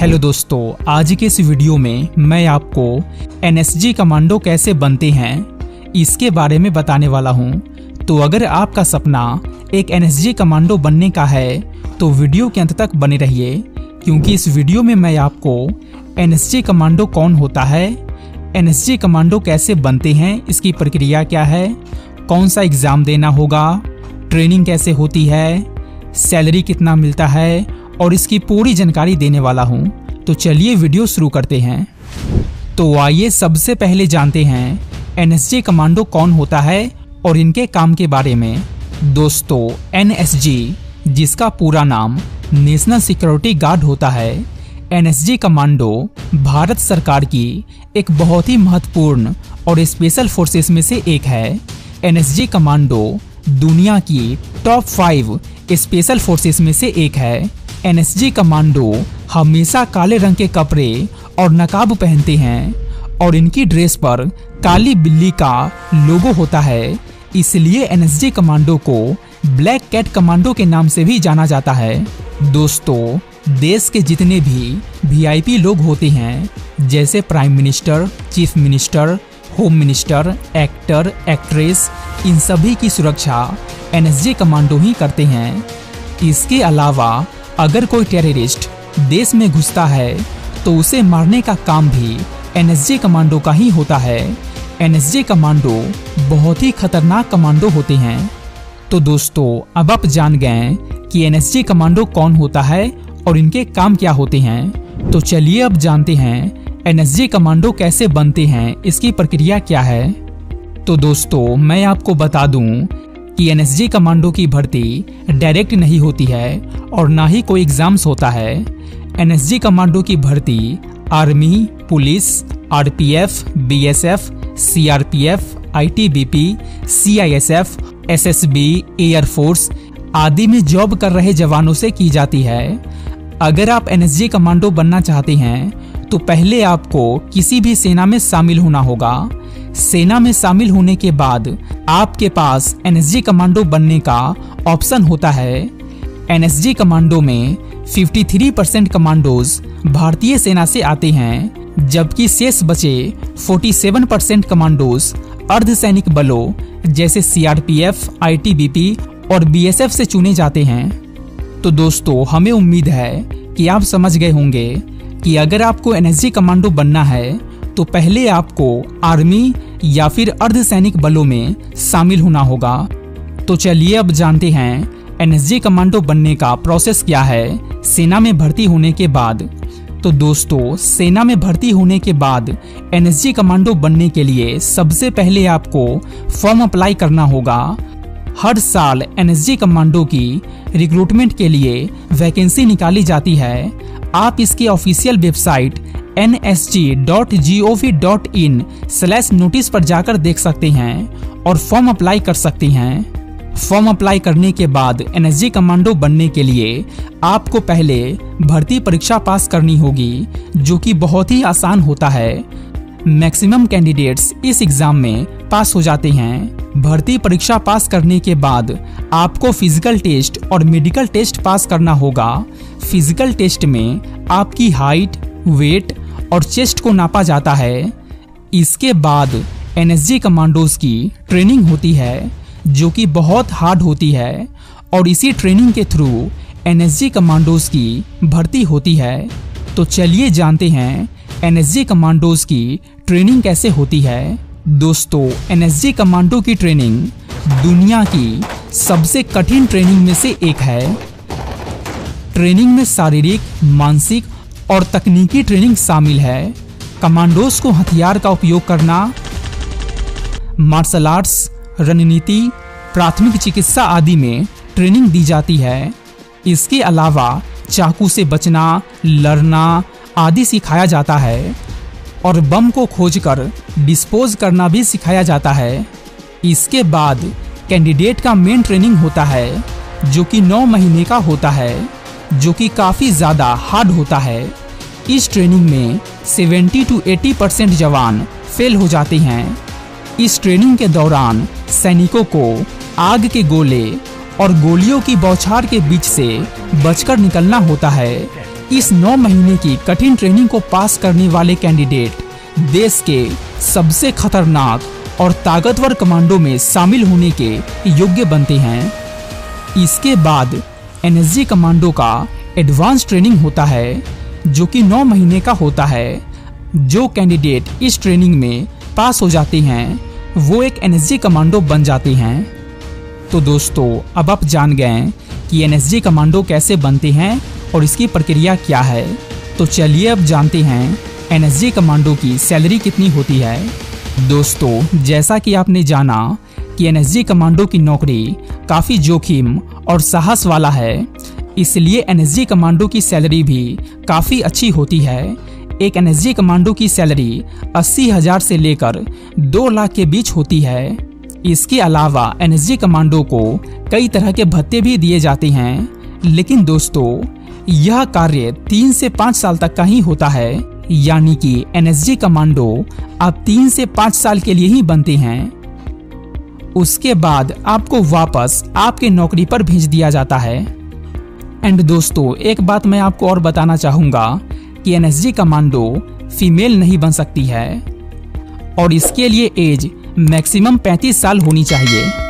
Hello दोस्तों, आज के इस वीडियो में मैं आपको एनएसजी कमांडो कैसे बनते हैं इसके बारे में बताने वाला हूं। तो अगर आपका सपना एक एनएसजी कमांडो बनने का है तो वीडियो के अंत तक बने रहिए, क्योंकि इस वीडियो में मैं आपको एनएसजी कमांडो कौन होता है, एनएसजी कमांडो कैसे बनते हैं, इसकी प्रक्रिया क्या है, कौन सा एग्ज़ाम देना होगा, ट्रेनिंग कैसे होती है, सैलरी कितना मिलता है और इसकी पूरी जानकारी देने वाला हूं। तो चलिए वीडियो शुरू करते हैं। तो आइए सबसे पहले जानते हैं एनएसजी कमांडो कौन होता है और इनके काम के बारे में। दोस्तों, एनएसजी जिसका पूरा नाम नेशनल सिक्योरिटी गार्ड होता है, एनएसजी कमांडो भारत सरकार की एक बहुत ही महत्वपूर्ण और स्पेशल फोर्सेस में से एक है। एनएसजी कमांडो दुनिया की टॉप 5 स्पेशल फोर्सेस में से एक है। एनएसजी कमांडो हमेशा काले रंग के कपड़े और नकाब पहनते हैं और इनकी ड्रेस पर काली बिल्ली का लोगो होता है, इसलिए एनएसजी कमांडो को ब्लैक कैट कमांडो के नाम से भी जाना जाता है। दोस्तों, देश के जितने भी वीआईपी लोग होते हैं, जैसे prime minister, chief minister, home minister, actor, actress, इन सभी की सुरक्षा एनएसजी कमांडो ही करते हैं। इसके अलावा अगर कोई टेररिस्ट देश में घुसता है तो उसे मारने का काम भी एनएसजी कमांडो का ही होता है। एनएसजी कमांडो बहुत ही खतरनाक कमांडो होते हैं। तो दोस्तों, अब आप जान गए कि एनएसजी कमांडो कौन होता है और इनके काम क्या होते हैं। तो चलिए अब जानते हैं एनएसजी कमांडो कैसे बनते हैं, इसकी प्रक्रिया क्या है। तो दोस्तों, मैं आपको बता दूं कि एनएसजी कमांडो की भर्ती डायरेक्ट नहीं होती है और ना ही कोई एग्जाम्स होता है। एनएसजी कमांडो की भर्ती army, police, RPF, BSF, CRPF, ITBP, CISF, SSB, air force आदि में जॉब कर रहे जवानों से की जाती है। अगर आप एनएसजी कमांडो बनना चाहते हैं तो पहले आपको किसी भी सेना में शामिल होना होगा। सेना में शामिल होने के बाद आपके पास एनएसजी कमांडो बनने का ऑप्शन होता है। एनएसजी कमांडो में 53% कमांडोज भारतीय सेना से आते हैं, जबकि शेष बचे 47% कमांडोज अर्धसैनिक बलों जैसे सीआरपीएफ, आईटीबीपी और बीएसएफ से चुने जाते हैं। तो दोस्तों, हमें उम्मीद है कि आप समझ गए होंगे कि अगर आपको एनएसजी कमांडो बनना है तो पहले आपको आर्मी या फिर अर्धसैनिक बलों में शामिल होना होगा। तो चलिए अब जानते हैं एनएसजी कमांडो बनने का प्रोसेस क्या है सेना में भर्ती होने के बाद। तो दोस्तों, सेना में भर्ती होने के बाद एनएसजी कमांडो बनने के लिए सबसे पहले आपको फॉर्म अप्लाई करना होगा। हर साल एनएसजी कमांडो की रिक्रूटमेंट के लिए वैकेंसी निकाली जाती है। आप इसकी ऑफिशियल वेबसाइट nsg.gov.in/notice पर जाकर देख सकते हैं और फॉर्म अप्लाई कर सकते हैं। फॉर्म अप्लाई करने के बाद एनएसजी कमांडो बनने के लिए आपको पहले भर्ती परीक्षा पास करनी होगी, जो कि बहुत ही आसान होता है। मैक्सिमम कैंडिडेट्स इस एग्जाम में पास हो जाते हैं। भर्ती परीक्षा पास करने के बाद आपको फिजिकल टेस्ट और मेडिकल टेस्ट पास करना होगा। फिजिकल टेस्ट में आपकी हाइट, वेट और चेस्ट को नापा जाता है। इसके बाद एनएसजी कमांडोज की ट्रेनिंग होती है, जो कि बहुत हार्ड होती है और इसी ट्रेनिंग के थ्रू एनएसजी कमांडोज की भर्ती होती है। तो चलिए जानते हैं एनएसजी कमांडोज की ट्रेनिंग कैसे होती है। दोस्तों, एनएसजी कमांडो की ट्रेनिंग दुनिया की सबसे कठिन ट्रेनिंग में से एक है। ट्रेनिंग में शारीरिक, मानसिक और तकनीकी ट्रेनिंग शामिल है। कमांडोज को हथियार का उपयोग करना, मार्शल आर्ट्स, रणनीति, प्राथमिक चिकित्सा आदि में ट्रेनिंग दी जाती है। इसके अलावा चाकू से बचना, लड़ना आदि सिखाया जाता है और बम को खोजकर डिस्पोज करना भी सिखाया जाता है। इसके बाद कैंडिडेट का मेन ट्रेनिंग होता है, जो कि 9 महीने का होता है, जो कि काफ़ी ज़्यादा हार्ड होता है। इस ट्रेनिंग में 70 to 80% जवान फेल हो जाते हैं। इस ट्रेनिंग के दौरान सैनिकों को आग के गोले और गोलियों की बौछार के बीच से बचकर निकलना होता है। इस 9 महीने की कठिन ट्रेनिंग को पास करने वाले कैंडिडेट देश के सबसे खतरनाक और ताकतवर कमांडो में शामिल होने के योग्य बनते हैं। इसके बाद एनएसजी कमांडो का एडवांस ट्रेनिंग होता है जो कि 9 महीने का होता है। जो कैंडिडेट इस ट्रेनिंग में पास हो जाते हैं वो एक एनएसजी कमांडो बन जाते हैं। तो दोस्तों, अब आप जान गए कि एनएसजी कमांडो कैसे बनते हैं और इसकी प्रक्रिया क्या है। तो चलिए अब जानते हैं एनएसजी कमांडो की सैलरी कितनी होती है। दोस्तों, जैसा कि आपने जाना कि एनएसजी कमांडो की नौकरी काफ़ी जोखिम और साहस वाला है, इसलिए एनएसजी कमांडो की सैलरी भी काफ़ी अच्छी होती है। एक एनएसजी कमांडो की सैलरी 80,000 से लेकर 2 लाख के बीच होती है। इसके अलावा एनएसजी कमांडो को कई तरह के भत्ते भी दिए जाते हैं, लेकिन दोस्तों यह कार्य 3 से 5 साल तक का ही होता है, यानी कि एनएसजी कमांडो आप 3 से 5 साल के लिए ही बनते हैं। उसके बाद आपको वापस आपके नौकरी पर भेज दिया जाता है। एंड दोस्तों, एक बात मैं आपको और बताना चाहूँगा कि एनएसजी कमांडो फीमेल नहीं बन सकती है और इसके लिए एज मैक्सिमम 35 साल होनी चाहिए।